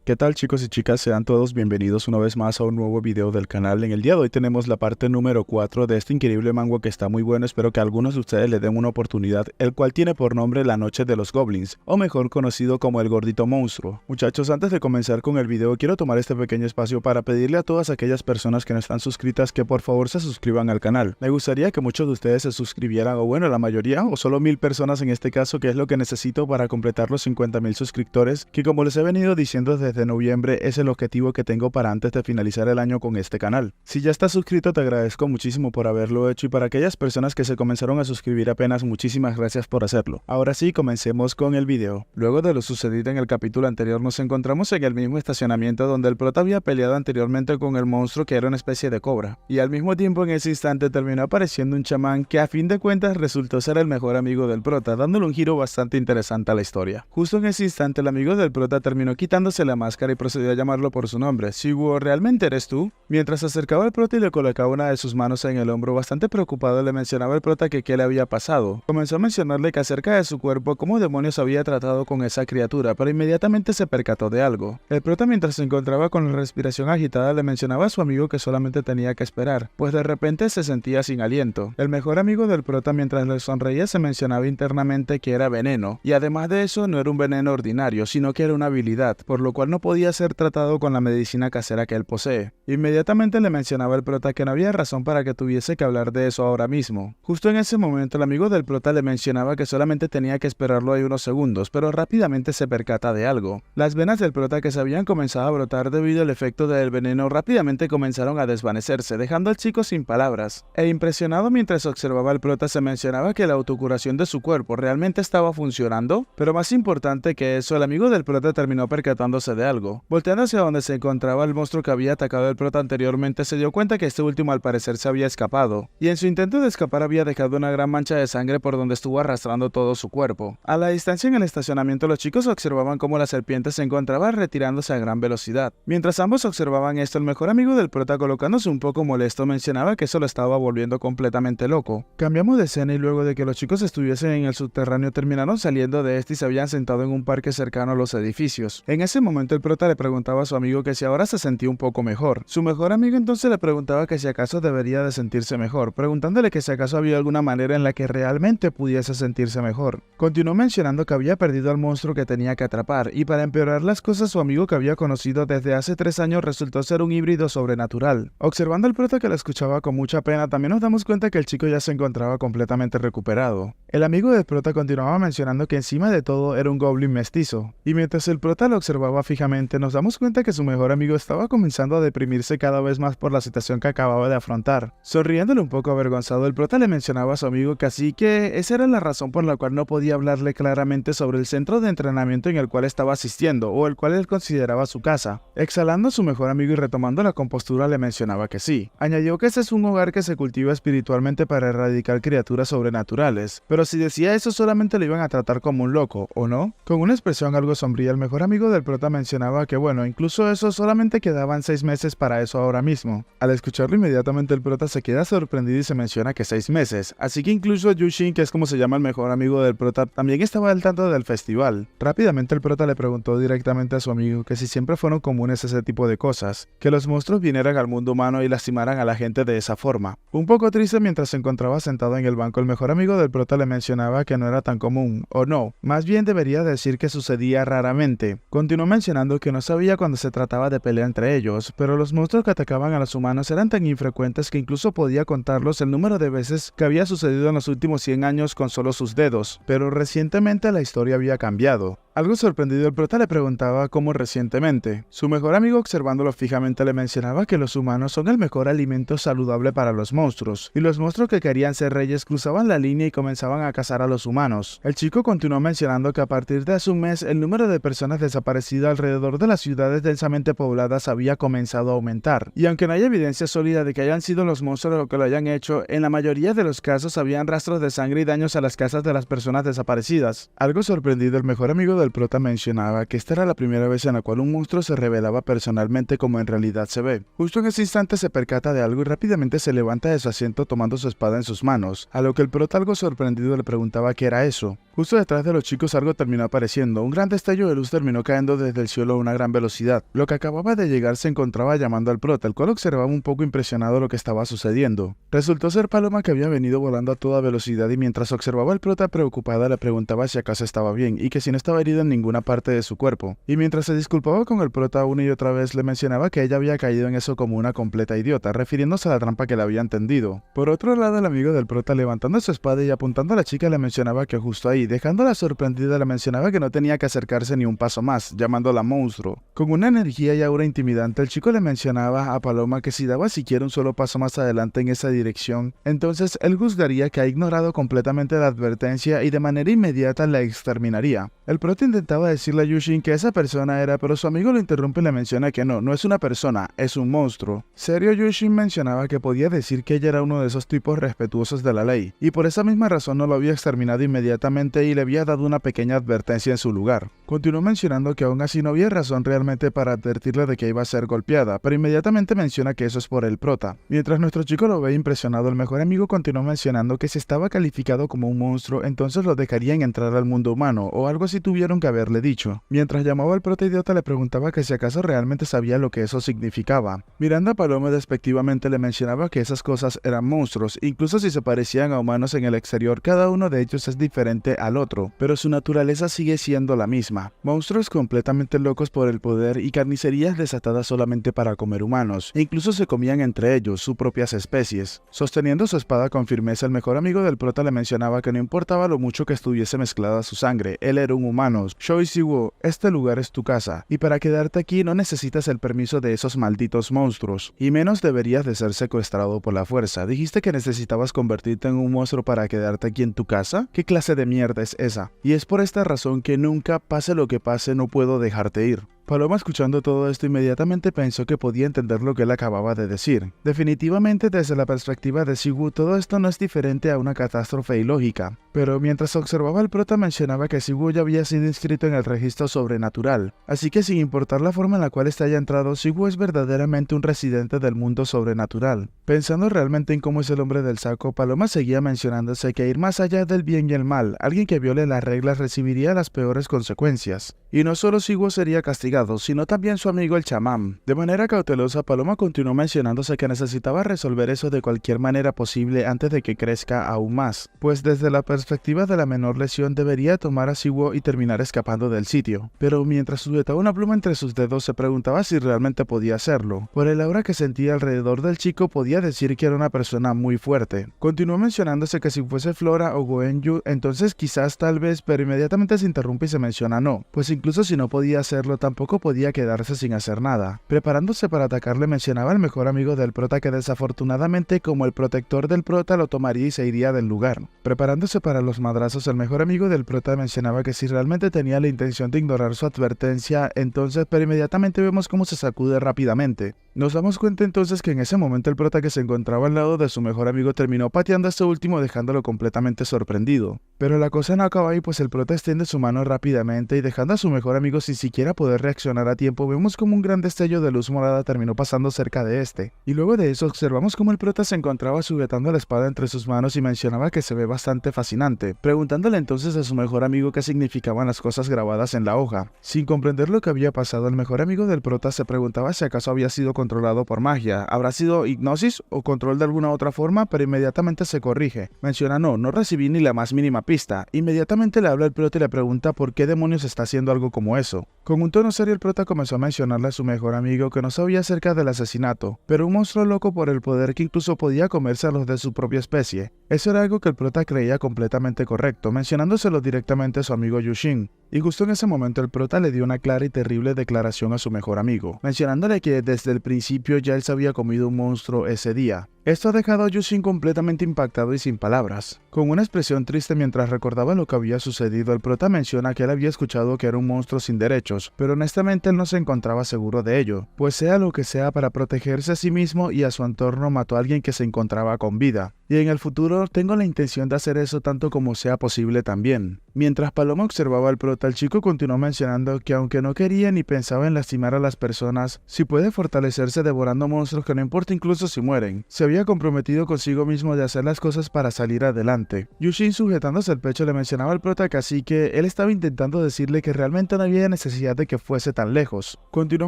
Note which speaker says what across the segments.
Speaker 1: ¿Qué tal, chicos y chicas? Sean todos bienvenidos una vez más a un nuevo video del canal. En el día de hoy tenemos la parte número 4 de este increíble manga que está muy bueno. Espero que algunos de ustedes le den una oportunidad, el cual tiene por nombre La Noche de los Goblins, o mejor conocido como El Gordito Monstruo. Muchachos, antes de comenzar con el video, quiero tomar este pequeño espacio para pedirle a todas aquellas personas que no están suscritas que por favor se suscriban al canal. Me gustaría que muchos de ustedes se suscribieran, o bueno, la mayoría, o solo 1000 personas en este caso, que es lo que necesito para completar los 50.000 suscriptores, que como les he venido diciendo desde noviembre es el objetivo que tengo para antes de finalizar el año con este canal. Si ya estás suscrito, te agradezco muchísimo por haberlo hecho, y para aquellas personas que se comenzaron a suscribir apenas, muchísimas gracias por hacerlo. Ahora sí, comencemos con el video. Luego de lo sucedido en el capítulo anterior, nos encontramos en el mismo estacionamiento donde el prota había peleado anteriormente con el monstruo, que era una especie de cobra, y al mismo tiempo en ese instante terminó apareciendo un chamán que a fin de cuentas resultó ser el mejor amigo del prota, dándole un giro bastante interesante a la historia. Justo en ese instante el amigo del prota terminó quitándose la máscara y procedió a llamarlo por su nombre. Siwo, ¿realmente eres tú? Mientras se acercaba al prota y le colocaba una de sus manos en el hombro, bastante preocupado le mencionaba al prota que qué le había pasado. Comenzó a mencionarle que acerca de su cuerpo, cómo demonios había tratado con esa criatura, pero inmediatamente se percató de algo. El prota, mientras se encontraba con la respiración agitada, le mencionaba a su amigo que solamente tenía que esperar, pues de repente se sentía sin aliento. El mejor amigo del prota, mientras le sonreía, se mencionaba internamente que era veneno, y además de eso no era un veneno ordinario, sino que era una habilidad, por lo cual no podía ser tratado con la medicina casera que él posee. Inmediatamente le mencionaba al prota que no había razón para que tuviese que hablar de eso ahora mismo. Justo en ese momento el amigo del prota le mencionaba que solamente tenía que esperarlo ahí unos segundos, pero rápidamente se percata de algo. Las venas del prota, que se habían comenzado a brotar debido al efecto del veneno, rápidamente comenzaron a desvanecerse, dejando al chico sin palabras. E impresionado mientras observaba al prota, se mencionaba que la autocuración de su cuerpo realmente estaba funcionando, pero más importante que eso, el amigo del prota terminó percatándose de algo. Volteando hacia donde se encontraba el monstruo que había atacado al prota anteriormente, se dio cuenta que este último al parecer se había escapado, y en su intento de escapar había dejado una gran mancha de sangre por donde estuvo arrastrando todo su cuerpo. A la distancia en el estacionamiento, los chicos observaban cómo la serpiente se encontraba retirándose a gran velocidad. Mientras ambos observaban esto, el mejor amigo del prota, colocándose un poco molesto, mencionaba que eso lo estaba volviendo completamente loco. Cambiamos de escena y luego de que los chicos estuviesen en el subterráneo, terminaron saliendo de este y se habían sentado en un parque cercano a los edificios. En ese momento el prota le preguntaba a su amigo que si ahora se sentía un poco mejor. Su mejor amigo entonces le preguntaba que si acaso debería de sentirse mejor, preguntándole que si acaso había alguna manera en la que realmente pudiese sentirse mejor. Continuó mencionando que había perdido al monstruo que tenía que atrapar, y para empeorar las cosas, su amigo que había conocido desde hace 3 años resultó ser un híbrido sobrenatural. Observando al prota, que lo escuchaba con mucha pena, también nos damos cuenta que el chico ya se encontraba completamente recuperado. El amigo del prota continuaba mencionando que encima de todo era un goblin mestizo, y mientras el prota lo observaba fijamente, nos damos cuenta que su mejor amigo estaba comenzando a deprimirse cada vez más por la situación que acababa de afrontar. Sonriéndole un poco avergonzado, el prota le mencionaba a su amigo que así que esa era la razón por la cual no podía hablarle claramente sobre el centro de entrenamiento en el cual estaba asistiendo, o el cual él consideraba su casa. Exhalando a su mejor amigo y retomando la compostura, le mencionaba que sí. Añadió que ese es un hogar que se cultiva espiritualmente para erradicar criaturas sobrenaturales, pero si decía eso solamente lo iban a tratar como un loco, ¿o no? Con una expresión algo sombría, el mejor amigo del prota mencionaba que bueno, incluso eso solamente quedaban 6 meses para eso ahora mismo. Al escucharlo, inmediatamente el prota se queda sorprendido y se menciona que 6 meses, así que incluso Yushin, que es como se llama el mejor amigo del prota, también estaba al tanto del festival. Rápidamente el prota le preguntó directamente a su amigo que si siempre fueron comunes ese tipo de cosas, que los monstruos vinieran al mundo humano y lastimaran a la gente de esa forma. Un poco triste mientras se encontraba sentado en el banco, el mejor amigo del prota le mencionaba que no era tan común, o no, más bien debería decir que sucedía raramente. Continuó mencionando que no sabía cuando se trataba de pelea entre ellos, pero los monstruos que atacaban a los humanos eran tan infrecuentes que incluso podía contarlos el número de veces que había sucedido en los últimos 100 años con solo sus dedos, pero recientemente la historia había cambiado. Algo sorprendido, el prota le preguntaba cómo recientemente. Su mejor amigo, observándolo fijamente, le mencionaba que los humanos son el mejor alimento saludable para los monstruos, y los monstruos que querían ser reyes cruzaban la línea y comenzaban a cazar a los humanos. El chico continuó mencionando que a partir de hace un mes el número de personas desaparecidas alrededor de las ciudades densamente pobladas había comenzado a aumentar, y aunque no hay evidencia sólida de que hayan sido los monstruos los que lo hayan hecho, en la mayoría de los casos habían rastros de sangre y daños a las casas de las personas desaparecidas. Algo sorprendido, el mejor amigo del prota mencionaba que esta era la primera vez en la cual un monstruo se revelaba personalmente como en realidad se ve. Justo en ese instante se percata de algo y rápidamente se levanta de su asiento tomando su espada en sus manos, a lo que el prota, algo sorprendido, le preguntaba qué era eso. Justo detrás de los chicos algo terminó apareciendo, un gran destello de luz terminó cayendo desde el cielo a una gran velocidad. Lo que acababa de llegar se encontraba llamando al prota, el cual observaba un poco impresionado lo que estaba sucediendo. Resultó ser Paloma, que había venido volando a toda velocidad, y mientras observaba al prota preocupada le preguntaba si acaso estaba bien y que si no estaba herida en ninguna parte de su cuerpo. Y mientras se disculpaba con el prota una y otra vez, le mencionaba que ella había caído en eso como una completa idiota, refiriéndose a la trampa que le había entendido. Por otro lado, el amigo del prota, levantando su espada y apuntando a la chica, le mencionaba que justo ahí, dejándola sorprendida, le mencionaba que no tenía que acercarse ni un paso más, llamándola monstruo. Con una energía y aura intimidante, el chico le mencionaba a Paloma que si daba siquiera un solo paso más adelante en esa dirección, entonces él juzgaría que ha ignorado completamente la advertencia y de manera inmediata la exterminaría. El prota intentaba decirle a Yushin que esa persona era, pero su amigo lo interrumpe y le menciona que no es una persona, es un monstruo. Serio, Yushin mencionaba que podía decir que ella era uno de esos tipos respetuosos de la ley, y por esa misma razón no lo había exterminado inmediatamente y le había dado una pequeña advertencia en su lugar. Continuó mencionando que aún así no había razón realmente para advertirle de que iba a ser golpeada, pero inmediatamente menciona que eso es por el prota. Mientras nuestro chico lo ve impresionado, el mejor amigo continuó mencionando que si estaba calificado como un monstruo, entonces lo dejarían entrar al mundo humano, o algo así tuvieron que haberle dicho. Mientras llamaba al prota idiota, le preguntaba que si acaso realmente sabía lo que eso significaba. Mirando a Paloma despectivamente, le mencionaba que esas cosas eran monstruos, incluso si se parecían a humanos en el exterior, cada uno de ellos es diferente al otro, pero su naturaleza sigue siendo la misma. Monstruos completamente locos por el poder y carnicerías desatadas solamente para comer humanos, e incluso se comían entre ellos sus propias especies. Sosteniendo su espada con firmeza, el mejor amigo del prota le mencionaba que no importaba lo mucho que estuviese mezclada su sangre, él era un humano. Choi Siwoo, este lugar es tu casa, y para quedarte aquí no necesitas el permiso de esos malditos monstruos, y menos deberías de ser secuestrado por la fuerza. ¿Dijiste que necesitabas convertirte en un monstruo para quedarte aquí en tu casa? ¿Qué clase de mierda es esa? Y es por esta razón que nunca, pase lo que pase, no puedo dejarte ir. Paloma, escuchando todo esto, inmediatamente pensó que podía entender lo que él acababa de decir. Definitivamente, desde la perspectiva de Siwoo, todo esto no es diferente a una catástrofe ilógica. Pero mientras observaba al prota, mencionaba que Siwoo ya había sido inscrito en el registro sobrenatural. Así que sin importar la forma en la cual este haya entrado, Siwoo es verdaderamente un residente del mundo sobrenatural. Pensando realmente en cómo es el hombre del saco, Paloma seguía mencionándose que ir más allá del bien y el mal, alguien que viole las reglas recibiría las peores consecuencias. Y no solo Siwoo sería castigado, sino también su amigo el chamán. De manera cautelosa, Paloma continuó mencionándose que necesitaba resolver eso de cualquier manera posible antes de que crezca aún más, pues desde la perspectiva de la menor lesión debería tomar a Siwoo y terminar escapando del sitio. Pero mientras sujetaba una pluma entre sus dedos, se preguntaba si realmente podía hacerlo. Por el aura que sentía alrededor del chico, podía decir que era una persona muy fuerte. Continuó mencionándose que si fuese Flora o Goenju, entonces quizás tal vez, pero inmediatamente se interrumpe y se menciona no, pues incluso si no podía hacerlo, tampoco podía quedarse sin hacer nada. Preparándose para atacarle, mencionaba al mejor amigo del prota que desafortunadamente, como el protector del prota, lo tomaría y se iría del lugar. Preparándose para los madrazos, el mejor amigo del prota mencionaba que si realmente tenía la intención de ignorar su advertencia, entonces, pero inmediatamente vemos cómo se sacude rápidamente. Nos damos cuenta entonces que en ese momento el prota, que se encontraba al lado de su mejor amigo, terminó pateando a este último, dejándolo completamente sorprendido. Pero la cosa no acaba ahí, pues el prota extiende su mano rápidamente y, dejando a su mejor amigo sin siquiera poder reaccionar a tiempo, vemos como un gran destello de luz morada terminó pasando cerca de este. Y luego de eso observamos como el prota se encontraba sujetando la espada entre sus manos y mencionaba que se ve bastante fascinante, preguntándole entonces a su mejor amigo qué significaban las cosas grabadas en la hoja. Sin comprender lo que había pasado, el mejor amigo del prota se preguntaba si acaso había sido controlado por magia, habrá sido hipnosis o control de alguna otra forma, pero inmediatamente se corrige. Menciona no recibí ni la más mínima pista. Inmediatamente le habla al prota y le pregunta por qué demonios está haciendo algo como eso. Con un tono serio, el prota comenzó a mencionarle a su mejor amigo que no sabía acerca del asesinato, pero un monstruo loco por el poder que incluso podía comerse a los de su propia especie. Eso era algo que el prota creía completamente correcto, mencionándoselo directamente a su amigo Yushin. Y justo en ese momento el prota le dio una clara y terrible declaración a su mejor amigo, mencionándole que desde el principio ya él se había comido un monstruo ese día. Esto ha dejado a Yushin completamente impactado y sin palabras. Con una expresión triste mientras recordaba lo que había sucedido, el prota menciona que él había escuchado que era un monstruo sin derechos, pero honestamente él no se encontraba seguro de ello, pues sea lo que sea, para protegerse a sí mismo y a su entorno mató a alguien que se encontraba con vida. Y en el futuro tengo la intención de hacer eso tanto como sea posible también. Mientras Paloma observaba al prota, el chico continuó mencionando que aunque no quería ni pensaba en lastimar a las personas, si puede fortalecerse devorando monstruos que no importa incluso si mueren. Se había había comprometido consigo mismo de hacer las cosas para salir adelante. Yushin, sujetándose el pecho, le mencionaba al prota que así que él estaba intentando decirle que realmente no había necesidad de que fuese tan lejos. Continuó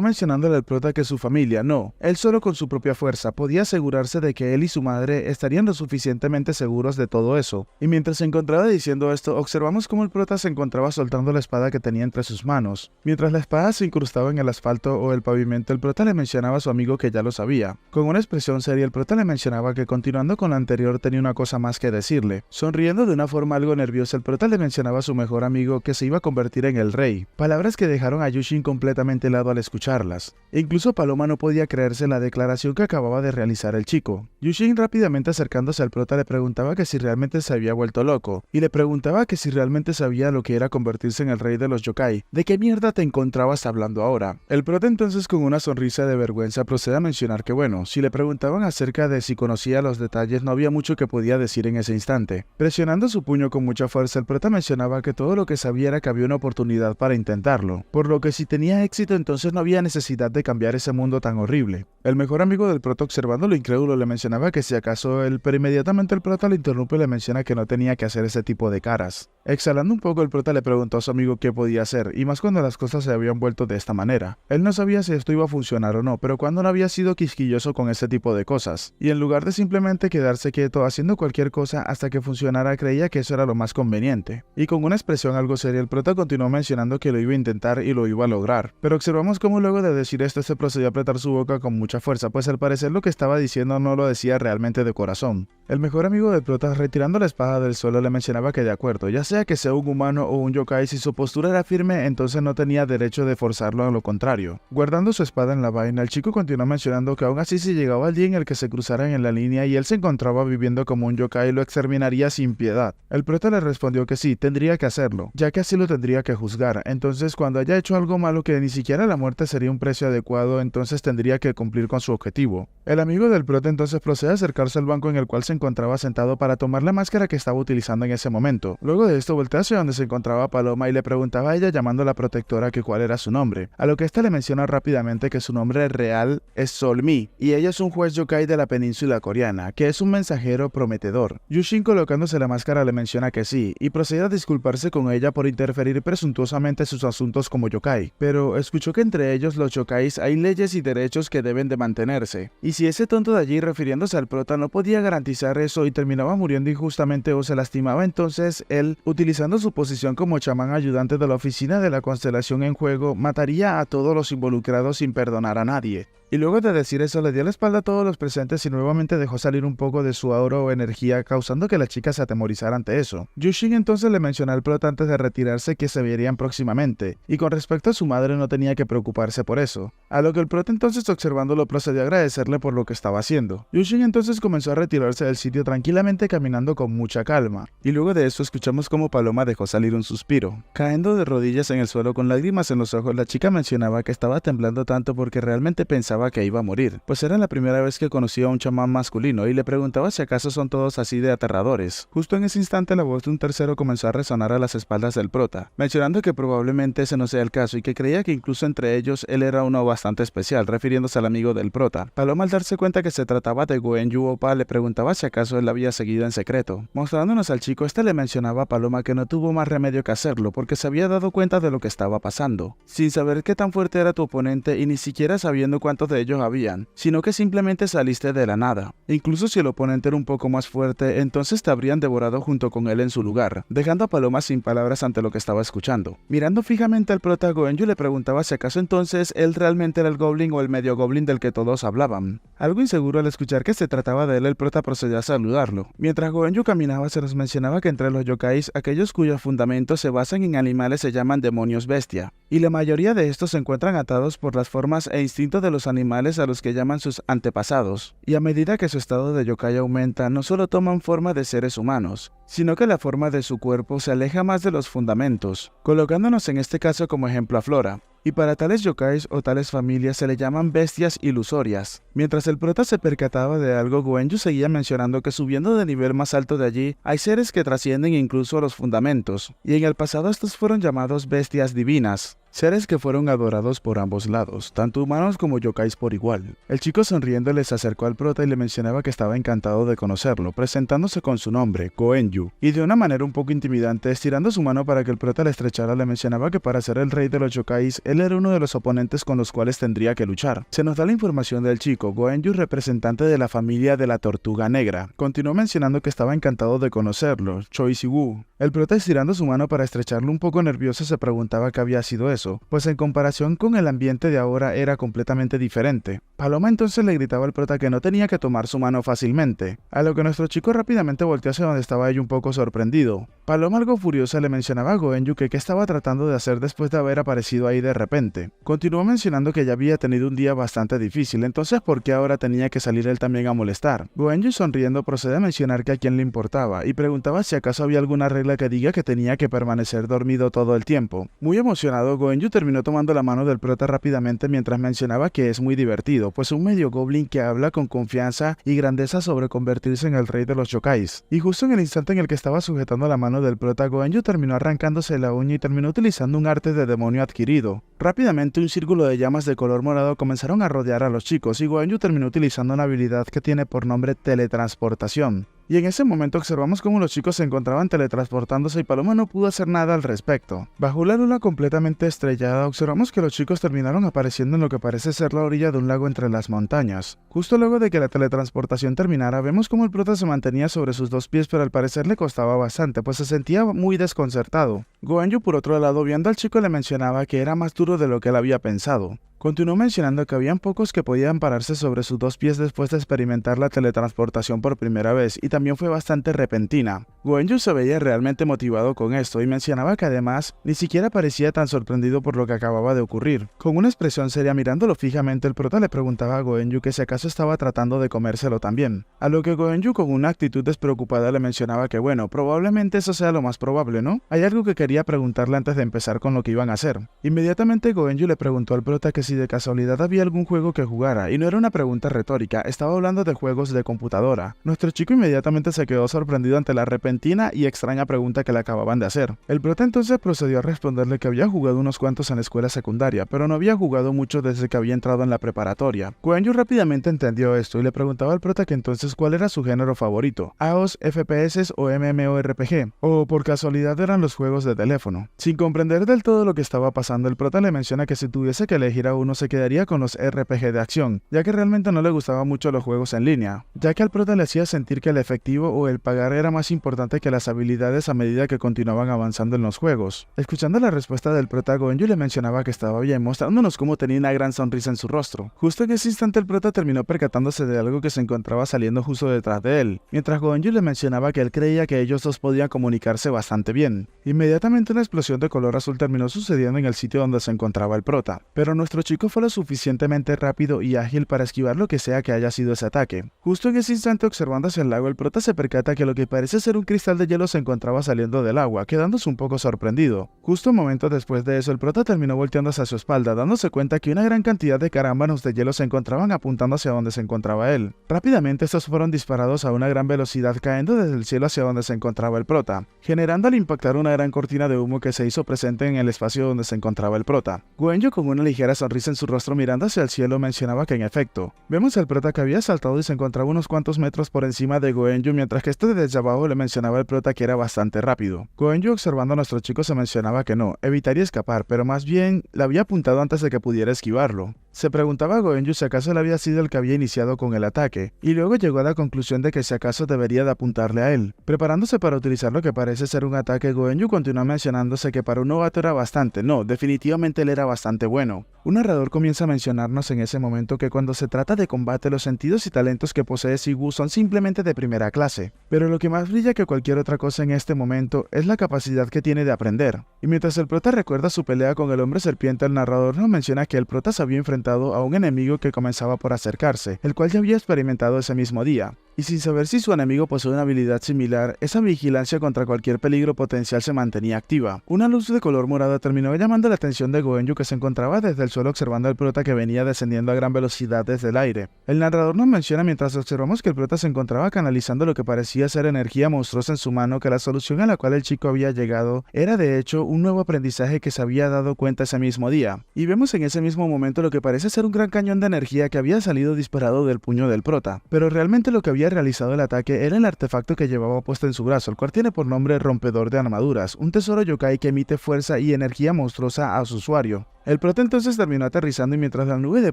Speaker 1: mencionándole al prota que su familia no, él solo con su propia fuerza podía asegurarse de que él y su madre estarían lo suficientemente seguros de todo eso. Y mientras se encontraba diciendo esto, observamos cómo el prota se encontraba soltando la espada que tenía entre sus manos. Mientras la espada se incrustaba en el asfalto o el pavimento, el prota le mencionaba a su amigo que ya lo sabía. Con una expresión seria, el prota le mencionaba que continuando con lo anterior tenía una cosa más que decirle. Sonriendo de una forma algo nerviosa, el prota le mencionaba a su mejor amigo que se iba a convertir en el rey, palabras que dejaron a Yushin completamente helado al escucharlas. Incluso Paloma no podía creerse la declaración que acababa de realizar el chico. Yushin, rápidamente acercándose al prota, le preguntaba que si realmente se había vuelto loco, y le preguntaba que si realmente sabía lo que era convertirse en el rey de los yokai. ¿De qué mierda te encontrabas hablando ahora? El prota entonces, con una sonrisa de vergüenza, procede a mencionar que bueno, si le preguntaban acerca de si conocía los detalles, no había mucho que podía decir en ese instante. Presionando su puño con mucha fuerza, el prota mencionaba que todo lo que sabía era que había una oportunidad para intentarlo, por lo que si tenía éxito entonces no había necesidad de cambiar ese mundo tan horrible. El mejor amigo del prota, observando lo incrédulo, le mencionaba que si acaso él, pero inmediatamente el prota le interrumpe y le menciona que no tenía que hacer ese tipo de caras. Exhalando un poco, el prota le preguntó a su amigo qué podía hacer, y más cuando las cosas se habían vuelto de esta manera. Él no sabía si esto iba a funcionar o no, pero cuando no había sido quisquilloso con ese tipo de cosas, y en lugar de simplemente quedarse quieto haciendo cualquier cosa hasta que funcionara, creía que eso era lo más conveniente. Y con una expresión algo seria, el prota continuó mencionando que lo iba a intentar y lo iba a lograr. Pero observamos cómo luego de decir esto se procedió a apretar su boca con mucha fuerza, pues al parecer lo que estaba diciendo no lo decía realmente de corazón. El mejor amigo del prota, retirando la espada del suelo, le mencionaba que de acuerdo, ya sea que sea un humano o un yokai, si su postura era firme, entonces no tenía derecho de forzarlo a lo contrario. Guardando su espada en la vaina, el chico continuó mencionando que aún así si llegaba el día en el que se cruzaran en la línea y él se encontraba viviendo como un yokai, lo exterminaría sin piedad. El prota le respondió que sí, tendría que hacerlo, ya que así lo tendría que juzgar. Entonces cuando haya hecho algo malo que ni siquiera la muerte sería un precio adecuado, entonces tendría que cumplir con su objetivo. El amigo del prota entonces procede a acercarse al banco en el cual se encontraba sentado para tomar la máscara que estaba utilizando en ese momento. Luego de esto voltea hacia donde se encontraba Paloma y le preguntaba a ella, llamando a la protectora, que cuál era su nombre, a lo que ésta le menciona rápidamente que su nombre real es Solmi, y ella es un juez yokai de la península coreana, que es un mensajero prometedor. Yushin, colocándose la máscara, le menciona que sí, y procede a disculparse con ella por interferir presuntuosamente sus asuntos como yokai, pero escuchó que entre ellos los yokais hay leyes y derechos que deben de mantenerse, y si ese tonto de allí, refiriéndose al prota, no podía garantizar eso y terminaba muriendo injustamente o se lastimaba, entonces él, utilizando su posición como chamán ayudante de la oficina de la constelación en juego, mataría a todos los involucrados sin perdonar a nadie. Y luego de decir eso, le dio la espalda a todos los presentes y nuevamente dejó salir un poco de su aura o energía, causando que la chica se atemorizara ante eso. Yushin entonces le mencionó al prota antes de retirarse que se verían próximamente, y con respecto a su madre no tenía que preocuparse por eso. A lo que el prota entonces, observándolo, procedió a agradecerle por lo que estaba haciendo. Yushin entonces comenzó a retirarse del sitio tranquilamente, caminando con mucha calma. Y luego de eso escuchamos como Paloma dejó salir un suspiro. Cayendo de rodillas en el suelo con lágrimas en los ojos, la chica mencionaba que estaba temblando tanto porque realmente pensaba que iba a morir, pues era la primera vez que conocía a un chamán masculino y le preguntaba si acaso son todos así de aterradores. Justo en ese instante la voz de un tercero comenzó a resonar a las espaldas del prota, mencionando que probablemente ese no sea el caso y que creía que incluso entre ellos él era uno bastante especial, refiriéndose al amigo del prota. Paloma, al darse cuenta que se trataba de Goenju Oppa, le preguntaba si acaso él la había seguido en secreto. Mostrándonos al chico, este le mencionaba a Paloma que no tuvo más remedio que hacerlo porque se había dado cuenta de lo que estaba pasando, sin saber qué tan fuerte era tu oponente y ni siquiera sabiendo cuántos de ellos habían, sino que simplemente saliste de la nada. Incluso si el oponente era un poco más fuerte, entonces te habrían devorado junto con él en su lugar, dejando a Paloma sin palabras ante lo que estaba escuchando. Mirando fijamente al prota, Goenju le preguntaba si acaso entonces él realmente era el goblin o el medio goblin del que todos hablaban. Algo inseguro al escuchar que se trataba de él, el prota procedió a saludarlo. Mientras Goenju caminaba, se nos mencionaba que entre los yokais, aquellos cuyos fundamentos se basan en animales se llaman demonios bestia, y la mayoría de estos se encuentran atados por las formas e instintos de los animales a los que llaman sus antepasados, y a medida que su estado de yokai aumenta, no solo toman forma de seres humanos, sino que la forma de su cuerpo se aleja más de los fundamentos, colocándonos en este caso como ejemplo a Flora. Y para tales yokais o tales familias se le llaman bestias ilusorias. Mientras el prota se percataba de algo, Goenju seguía mencionando que subiendo de nivel más alto de allí, hay seres que trascienden incluso a los fundamentos, y en el pasado estos fueron llamados bestias divinas. seres que fueron adorados por ambos lados, tanto humanos como yokais por igual. El chico sonriendo les acercó al prota y le mencionaba que estaba encantado de conocerlo, presentándose con su nombre, Goenju, y de una manera un poco intimidante, estirando su mano para que el prota le estrechara, le mencionaba que para ser el rey de los yokais, él era uno de los oponentes con los cuales tendría que luchar. Se nos da la información del chico, Goenju, representante de la familia de la Tortuga Negra. Continuó mencionando que estaba encantado de conocerlo, Choi Si-woo. El prota, estirando su mano para estrecharlo, un poco nervioso, se preguntaba qué había sido eso, pues en comparación con el ambiente de ahora era completamente diferente. Paloma entonces le gritaba al prota que no tenía que tomar su mano fácilmente, a lo que nuestro chico rápidamente volteó hacia donde estaba ella un poco sorprendido. Paloma, algo furiosa, le mencionaba a Goenju que qué estaba tratando de hacer después de haber aparecido ahí de repente. Continuó mencionando que ya había tenido un día bastante difícil, entonces ¿por qué ahora tenía que salir él también a molestar? Goenju, sonriendo, procede a mencionar que a quién le importaba y preguntaba si acaso había alguna regla que diga que tenía que permanecer dormido todo el tiempo. Muy emocionado, Goenju terminó tomando la mano del prota rápidamente mientras mencionaba que es muy divertido, pues un medio goblin que habla con confianza y grandeza sobre convertirse en el rey de los yokais. Y justo en el instante en el que estaba sujetando la mano del prota, Goenju terminó arrancándose la uña y terminó utilizando un arte de demonio adquirido. Rápidamente un círculo de llamas de color morado comenzaron a rodear a los chicos y Goenju terminó utilizando una habilidad que tiene por nombre teletransportación. Y en ese momento observamos cómo los chicos se encontraban teletransportándose y Paloma no pudo hacer nada al respecto. Bajo la luna completamente estrellada, observamos que los chicos terminaron apareciendo en lo que parece ser la orilla de un lago entre las montañas. Justo luego de que la teletransportación terminara, vemos cómo el prota se mantenía sobre sus dos pies, pero al parecer le costaba bastante, pues se sentía muy desconcertado. Goenju, por otro lado, viendo al chico, le mencionaba que era más duro de lo que él había pensado. Continuó mencionando que habían pocos que podían pararse sobre sus dos pies después de experimentar la teletransportación por primera vez, y también fue bastante repentina. Goenju se veía realmente motivado con esto y mencionaba que además ni siquiera parecía tan sorprendido por lo que acababa de ocurrir. Con una expresión seria mirándolo fijamente, el prota le preguntaba a Goenju que si acaso estaba tratando de comérselo también. A lo que Goenju, con una actitud despreocupada, le mencionaba que bueno, probablemente eso sea lo más probable, ¿no? Hay algo que quería preguntarle antes de empezar con lo que iban a hacer. Inmediatamente Goenju le preguntó al prota que si de casualidad había algún juego que jugara, y no era una pregunta retórica, estaba hablando de juegos de computadora. Nuestro chico inmediatamente se quedó sorprendido ante la repentina y extraña pregunta que le acababan de hacer. El prota entonces procedió a responderle que había jugado unos cuantos en la escuela secundaria, pero no había jugado mucho desde que había entrado en la preparatoria. Goenju rápidamente entendió esto y le preguntaba al prota que entonces cuál era su género favorito, AOS, FPS o MMORPG, o por casualidad eran los juegos de teléfono. Sin comprender del todo lo que estaba pasando, el prota le menciona que si tuviese que elegir a uno se quedaría con los RPG de acción, ya que realmente no le gustaban mucho los juegos en línea, ya que al prota le hacía sentir que el efectivo o el pagar era más importante que las habilidades a medida que continuaban avanzando en los juegos. Escuchando la respuesta del prota, Goenju le mencionaba que estaba bien, mostrándonos cómo tenía una gran sonrisa en su rostro. Justo en ese instante el prota terminó percatándose de algo que se encontraba saliendo justo detrás de él, mientras Goenju le mencionaba que él creía que ellos dos podían comunicarse bastante bien. Inmediatamente una explosión de color azul terminó sucediendo en el sitio donde se encontraba el prota, pero nuestro chico fue lo suficientemente rápido y ágil para esquivar lo que sea que haya sido ese ataque. Justo en ese instante, observando hacia el lago, el prota se percata que lo que parece ser un cristal de hielo se encontraba saliendo del agua, quedándose un poco sorprendido. Justo un momento después de eso, el prota terminó volteando hacia su espalda, dándose cuenta que una gran cantidad de carámbanos de hielo se encontraban apuntando hacia donde se encontraba él. Rápidamente estos fueron disparados a una gran velocidad, cayendo desde el cielo hacia donde se encontraba el prota, generando al impactar una gran cortina de humo que se hizo presente en el espacio donde se encontraba el prota. Goenju, con una ligera sonrisa en su rostro mirando hacia el cielo, mencionaba que en efecto, vemos al prota que había saltado y se encontraba unos cuantos metros por encima de Goenju, mientras que este desde abajo le mencionaba al prota que era bastante rápido. Goenju, observando a nuestro chico, se mencionaba que no, evitaría escapar, pero más bien le había apuntado antes de que pudiera esquivarlo. Se preguntaba a Goenju si acaso él había sido el que había iniciado con el ataque, y luego llegó a la conclusión de que si acaso debería de apuntarle a él. Preparándose para utilizar lo que parece ser un ataque, Goenju continuó mencionándose que para un novato era bastante, no, definitivamente él era bastante bueno. Un narrador comienza a mencionarnos en ese momento que cuando se trata de combate, los sentidos y talentos que posee Si-woo son simplemente de primera clase, pero lo que más brilla que cualquier otra cosa en este momento es la capacidad que tiene de aprender. Y mientras el prota recuerda su pelea con el hombre serpiente, el narrador nos menciona que el prota se había enfrentado a un enemigo que comenzaba por acercarse, el cual ya había experimentado ese mismo día. Y sin saber si su enemigo posee una habilidad similar, esa vigilancia contra cualquier peligro potencial se mantenía activa. Una luz de color morado terminó llamando la atención de Goenju, que se encontraba desde el suelo observando al prota que venía descendiendo a gran velocidad desde el aire. El narrador nos menciona mientras observamos que el prota se encontraba canalizando lo que parecía ser energía monstruosa en su mano, que la solución a la cual el chico había llegado era de hecho un nuevo aprendizaje que se había dado cuenta ese mismo día. Y vemos en ese mismo momento lo que parece ser un gran cañón de energía que había salido disparado del puño del prota. Pero realmente lo que había realizado el ataque era el artefacto que llevaba puesto en su brazo, el cual tiene por nombre Rompedor de Armaduras, un tesoro yokai que emite fuerza y energía monstruosa a su usuario. El prota entonces terminó aterrizando y mientras la nube de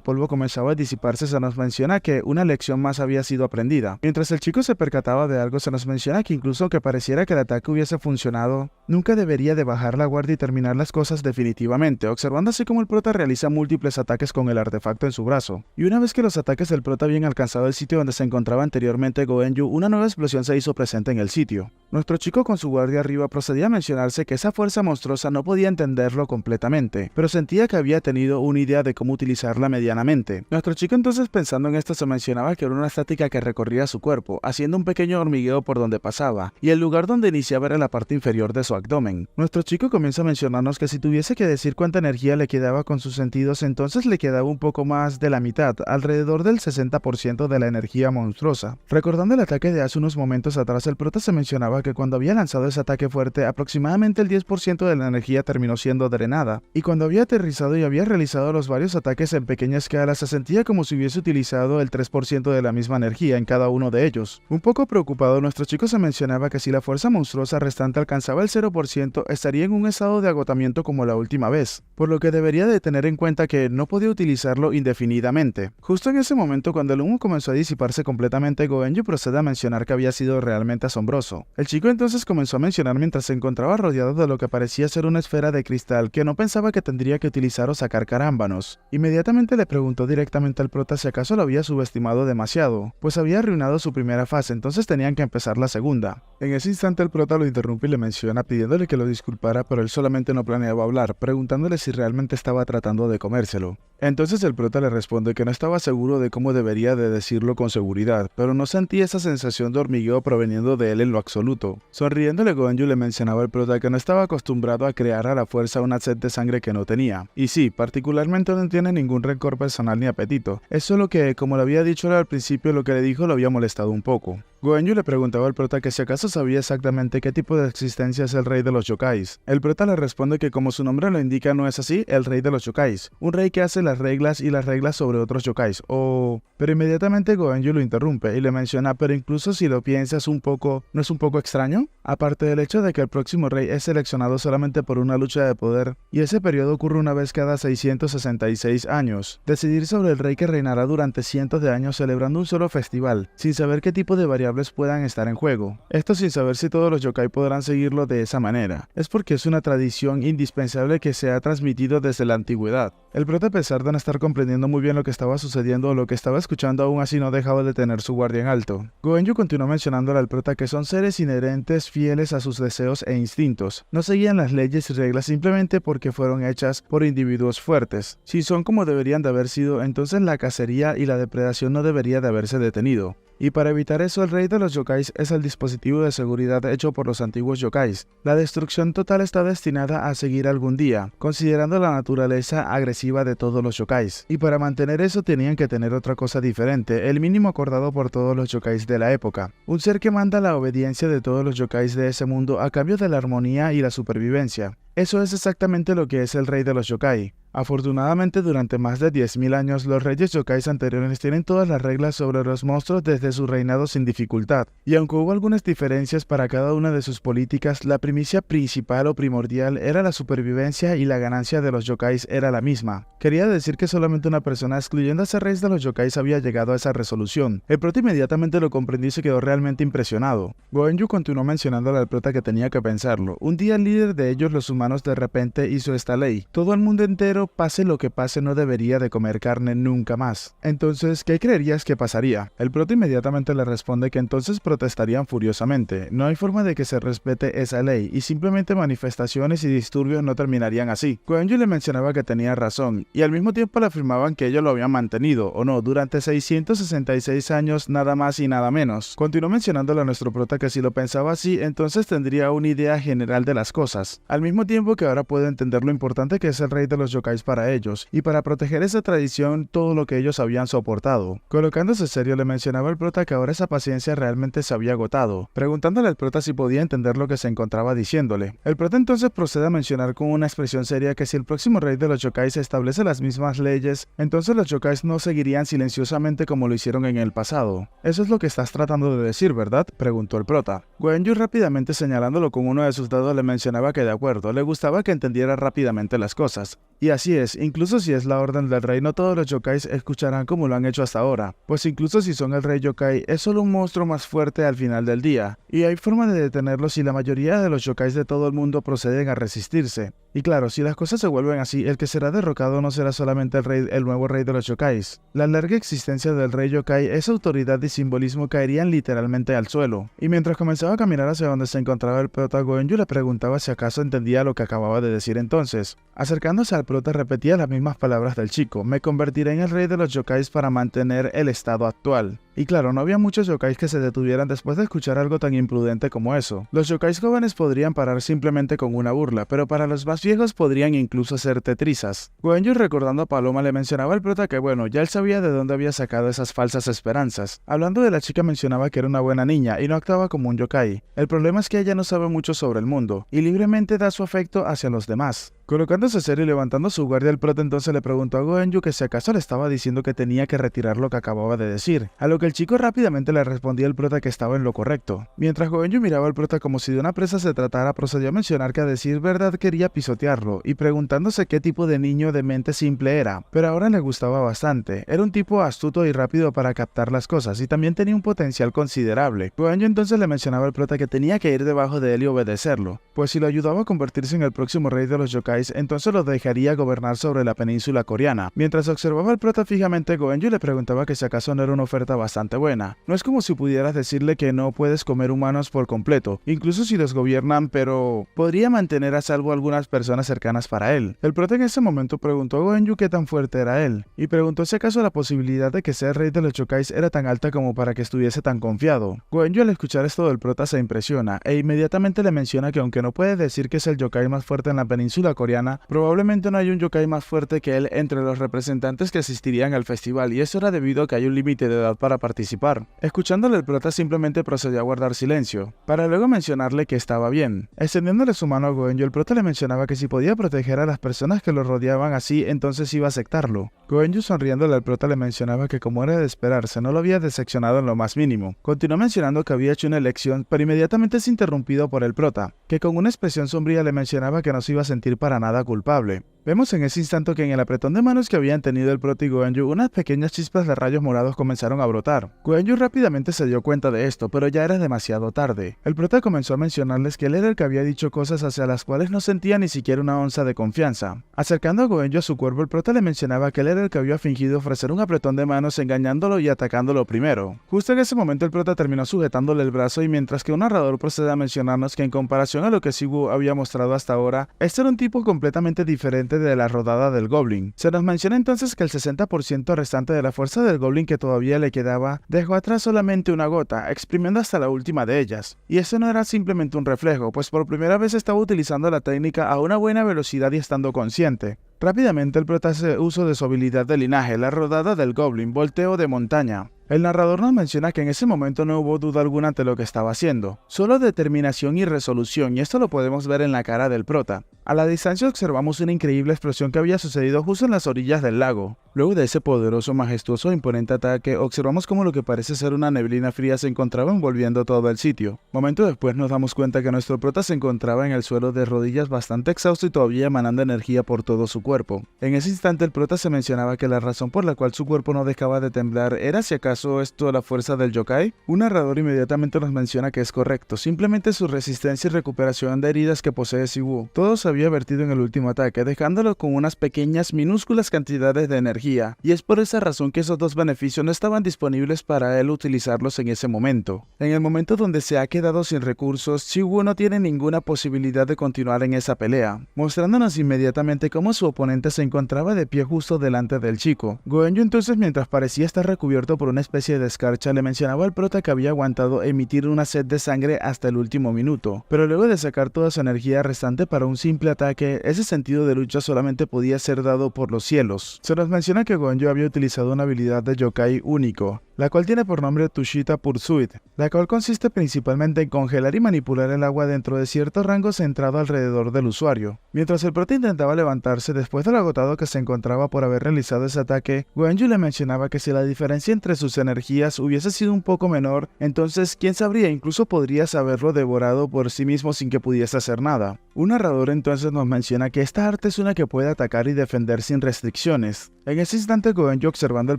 Speaker 1: polvo comenzaba a disiparse se nos menciona que una lección más había sido aprendida. Mientras el chico se percataba de algo se nos menciona que incluso aunque pareciera que el ataque hubiese funcionado, nunca debería de bajar la guardia y terminar las cosas definitivamente, observando así como el prota realiza múltiples ataques con el artefacto en su brazo. Y una vez que los ataques del prota habían alcanzado el sitio donde se encontraba anteriormente Goenju, una nueva explosión se hizo presente en el sitio. Nuestro chico con su guardia arriba procedía a mencionarse que esa fuerza monstruosa no podía entenderlo completamente, pero sentía que había tenido una idea de cómo utilizarla medianamente. Nuestro chico entonces pensando en esto se mencionaba que era una estática que recorría su cuerpo, haciendo un pequeño hormigueo por donde pasaba, y el lugar donde iniciaba era la parte inferior de su abdomen. Nuestro chico comienza a mencionarnos que si tuviese que decir cuánta energía le quedaba con sus sentidos, entonces le quedaba un poco más de la mitad, alrededor del 60% de la energía monstruosa. Recordando el ataque de hace unos momentos atrás, el prota se mencionaba que cuando había lanzado ese ataque fuerte, aproximadamente el 10% de la energía terminó siendo drenada, y cuando había aterrizado y había realizado los varios ataques en pequeña escala, se sentía como si hubiese utilizado el 3% de la misma energía en cada uno de ellos. Un poco preocupado, nuestro chico se mencionaba que si la fuerza monstruosa restante alcanzaba el 0%, estaría en un estado de agotamiento como la última vez, por lo que debería de tener en cuenta que no podía utilizarlo indefinidamente. Justo en ese momento, cuando el humo comenzó a disiparse completamente, Goenju procede a mencionar que había sido realmente asombroso. El chico entonces comenzó a mencionar mientras se encontraba rodeado de lo que parecía ser una esfera de cristal que no pensaba que tendría que utilizar o sacar carámbanos. Inmediatamente le preguntó directamente al prota si acaso lo había subestimado demasiado, pues había arruinado su primera fase, entonces tenían que empezar la segunda. En ese instante el prota lo interrumpe y le menciona pidiéndole que lo disculpara, pero él solamente no planeaba hablar, preguntándole si realmente estaba tratando de comérselo. Entonces el prota le responde que no estaba seguro de cómo debería de decirlo con seguridad, pero no sentía esa sensación de hormigueo proveniendo de él en lo absoluto. Sonriéndole, Goenju le mencionaba al prota que no estaba acostumbrado a crear a la fuerza una sed de sangre que no tenía. Y sí, particularmente no tiene ningún rencor personal ni apetito, es solo que, como le había dicho al principio, lo que le dijo lo había molestado un poco. Goenju le preguntaba al prota que si acaso sabía exactamente qué tipo de existencia es el rey de los yokais. El prota le responde que como su nombre lo indica no es así el rey de los yokais, un rey que hace las reglas y las reglas sobre otros yokais, Pero inmediatamente Goenju lo interrumpe y le menciona, pero incluso si lo piensas un poco, ¿no es un poco extraño? Aparte del hecho de que el próximo rey es seleccionado solamente por una lucha de poder, y ese periodo ocurre una vez cada 666 años. Decidir sobre el rey que reinará durante cientos de años celebrando un solo festival, sin saber qué tipo de variables puedan estar en juego. Esto sin saber si todos los yokai podrán seguirlo de esa manera. Es porque es una tradición indispensable que se ha transmitido desde la antigüedad. El prota, a pesar de no estar comprendiendo muy bien lo que estaba sucediendo o lo que estaba escuchando, aún así no dejaba de tener su guardia en alto. Goenju continuó mencionándole al prota que son seres inherentes fieles a sus deseos e instintos. No seguían las leyes y reglas simplemente porque fueron hechas por individuos fuertes. Si son como deberían de haber sido, entonces la cacería y la depredación no debería de haberse detenido. Y para evitar eso, el rey de los yokais es el dispositivo de seguridad hecho por los antiguos yokais. La destrucción total está destinada a seguir algún día, considerando la naturaleza agresiva de todos los yokais. Y para mantener eso tenían que tener otra cosa diferente, el mínimo acordado por todos los yokais de la época. Un ser que manda la obediencia de todos los yokais de ese mundo a cambio de la armonía y la supervivencia. Eso es exactamente lo que es el rey de los yokai. Afortunadamente, durante más de 10.000 años, los reyes yokais anteriores tienen todas las reglas sobre los monstruos desde su reinado sin dificultad. Y aunque hubo algunas diferencias para cada una de sus políticas, la primicia principal o primordial era la supervivencia y la ganancia de los yokais era la misma. Quería decir que solamente una persona, excluyendo a ese rey de los yokais, había llegado a esa resolución. El prota inmediatamente lo comprendió y se quedó realmente impresionado. Goenju continuó mencionándole al prota que tenía que pensarlo. Un día el líder de ellos, los humanos, de repente hizo esta ley. Todo el mundo entero pero pase lo que pase no debería de comer carne nunca más. Entonces, ¿qué creerías que pasaría? El prota inmediatamente le responde que entonces protestarían furiosamente. No hay forma de que se respete esa ley y simplemente manifestaciones y disturbios no terminarían así. Goenju le mencionaba que tenía razón y al mismo tiempo le afirmaban que ellos lo habían mantenido, o no, durante 666 años nada más y nada menos. Continuó mencionándole a nuestro prota que si lo pensaba así, entonces tendría una idea general de las cosas, al mismo tiempo que ahora puede entender lo importante que es el rey de los yokais para ellos, y para proteger esa tradición todo lo que ellos habían soportado. Colocándose serio le mencionaba al prota que ahora esa paciencia realmente se había agotado, preguntándole al prota si podía entender lo que se encontraba diciéndole. El prota entonces procede a mencionar con una expresión seria que si el próximo rey de los yokais establece las mismas leyes, entonces los yokais no seguirían silenciosamente como lo hicieron en el pasado. Eso es lo que estás tratando de decir, ¿verdad?, preguntó el prota. Goenju rápidamente señalándolo con uno de sus dedos le mencionaba que de acuerdo, le gustaba que entendiera rápidamente las cosas. Y así es, incluso si es la orden del rey, no todos los yokais escucharán como lo han hecho hasta ahora, pues incluso si son el rey yokai, es solo un monstruo más fuerte al final del día, y hay forma de detenerlo si la mayoría de los yokais de todo el mundo proceden a resistirse. Y claro, si las cosas se vuelven así, el que será derrocado no será solamente el nuevo rey de los yokais. La larga existencia del rey yokai, esa autoridad y simbolismo caerían literalmente al suelo. Y mientras comenzaba a caminar hacia donde se encontraba el prota, Goenju le preguntaba si acaso entendía lo que acababa de decir entonces. Acercándose al prota repetía las mismas palabras del chico: me convertiré en el rey de los yokais para mantener el estado actual. Y claro, no había muchos yokais que se detuvieran después de escuchar algo tan imprudente como eso. Los yokais jóvenes podrían parar simplemente con una burla, pero para los más viejos podrían incluso hacerte trizas. Goenju, recordando a Paloma, le mencionaba al prota que bueno, ya él sabía de dónde había sacado esas falsas esperanzas. Hablando de la chica mencionaba que era una buena niña y no actuaba como un yokai. El problema es que ella no sabe mucho sobre el mundo y libremente da su afecto hacia los demás. Colocándose serio y levantando su guardia, el prota entonces le preguntó a Goenju que si acaso le estaba diciendo que tenía que retirar lo que acababa de decir, a lo que el chico rápidamente le respondía al prota que estaba en lo correcto. Mientras Goenju miraba al prota como si de una presa se tratara, procedió a mencionar que a decir verdad quería pisotearlo, y preguntándose qué tipo de niño de mente simple era, pero ahora le gustaba bastante. Era un tipo astuto y rápido para captar las cosas, y también tenía un potencial considerable. Goenju entonces le mencionaba al prota que tenía que ir debajo de él y obedecerlo, pues si lo ayudaba a convertirse en el próximo rey de los yokais, entonces lo dejaría gobernar sobre la península coreana. Mientras observaba al prota fijamente, Goenju le preguntaba que si acaso no era una oferta bastante buena. No es como si pudieras decirle que no puedes comer humanos por completo, incluso si los gobiernan, pero podría mantener a salvo a algunas personas cercanas para él. El prota en ese momento preguntó a Goenju qué tan fuerte era él, y preguntó si acaso la posibilidad de que sea rey de los yokais era tan alta como para que estuviese tan confiado. Goenju, al escuchar esto del prota, se impresiona, e inmediatamente le menciona que aunque no puede decir que es el yokai más fuerte en la península coreana, probablemente no hay un yokai más fuerte que él entre los representantes que asistirían al festival, y eso era debido a que hay un límite de edad para participar. Escuchándole, el prota simplemente procedió a guardar silencio, para luego mencionarle que estaba bien. Extendiéndole su mano a Goenju, el prota le mencionaba que si podía proteger a las personas que lo rodeaban así, entonces iba a aceptarlo. Goenju, sonriéndole al prota, le mencionaba que como era de esperarse, no lo había decepcionado en lo más mínimo. Continuó mencionando que había hecho una elección, pero inmediatamente es interrumpido por el prota, que con una expresión sombría le mencionaba que no se iba a sentir para nada culpable. Vemos en ese instante que en el apretón de manos que habían tenido el prota y Goenju, unas pequeñas chispas de rayos morados comenzaron a brotar. Goenju rápidamente se dio cuenta de esto, pero ya era demasiado tarde. El prota comenzó a mencionarles que él era el que había dicho cosas hacia las cuales no sentía ni siquiera una onza de confianza. Acercando a Goenju a su cuerpo, el prota le mencionaba que él era el que había fingido ofrecer un apretón de manos engañándolo y atacándolo primero. Justo en ese momento el prota terminó sujetándole el brazo, y mientras que un narrador procede a mencionarnos que en comparación a lo que Siwu había mostrado hasta ahora, este era un tipo completamente diferente de la rodada del Goblin. Se nos menciona entonces que el 60% restante de la fuerza del Goblin que todavía le quedaba dejó atrás solamente una gota, exprimiendo hasta la última de ellas. Y eso no era simplemente un reflejo, pues por primera vez estaba utilizando la técnica a una buena velocidad y estando consciente. Rápidamente el prota hace uso de su habilidad de linaje, la rodada del Goblin, volteo de montaña. El narrador nos menciona que en ese momento no hubo duda alguna ante lo que estaba haciendo, solo determinación y resolución, y esto lo podemos ver en la cara del prota. A la distancia observamos una increíble explosión que había sucedido justo en las orillas del lago. Luego de ese poderoso, majestuoso e imponente ataque, observamos cómo lo que parece ser una neblina fría se encontraba envolviendo todo el sitio. Momento después nos damos cuenta que nuestro prota se encontraba en el suelo de rodillas bastante exhausto y todavía emanando energía por todo su cuerpo. En ese instante el prota se mencionaba que la razón por la cual su cuerpo no dejaba de temblar era si acaso esto la fuerza del yokai. Un narrador inmediatamente nos menciona que es correcto, simplemente su resistencia y recuperación de heridas que posee Siwu. Todo se había vertido en el último ataque, dejándolo con unas pequeñas, minúsculas cantidades de energía, y es por esa razón que esos dos beneficios no estaban disponibles para él utilizarlos en ese momento. En el momento donde se ha quedado sin recursos, Siwu no tiene ninguna posibilidad de continuar en esa pelea, mostrándonos inmediatamente cómo su oponente se encontraba de pie justo delante del chico. Goenju entonces, mientras parecía estar recubierto por una especie de escarcha, le mencionaba al prota que había aguantado emitir una sed de sangre hasta el último minuto, pero luego de sacar toda su energía restante para un simple ataque, ese sentido de lucha solamente podía ser dado por los cielos. Se nos menciona que Goenju había utilizado una habilidad de yokai único, la cual tiene por nombre Tushita Pursuit, la cual consiste principalmente en congelar y manipular el agua dentro de cierto rango centrado alrededor del usuario. Mientras el prota intentaba levantarse después del agotado que se encontraba por haber realizado ese ataque, Goenju le mencionaba que si la diferencia entre sus energías hubiese sido un poco menor, entonces quién sabría, incluso podrías haberlo devorado por sí mismo sin que pudiese hacer nada. Un narrador entonces nos menciona que esta arte es una que puede atacar y defender sin restricciones. En ese instante Goenju, observando al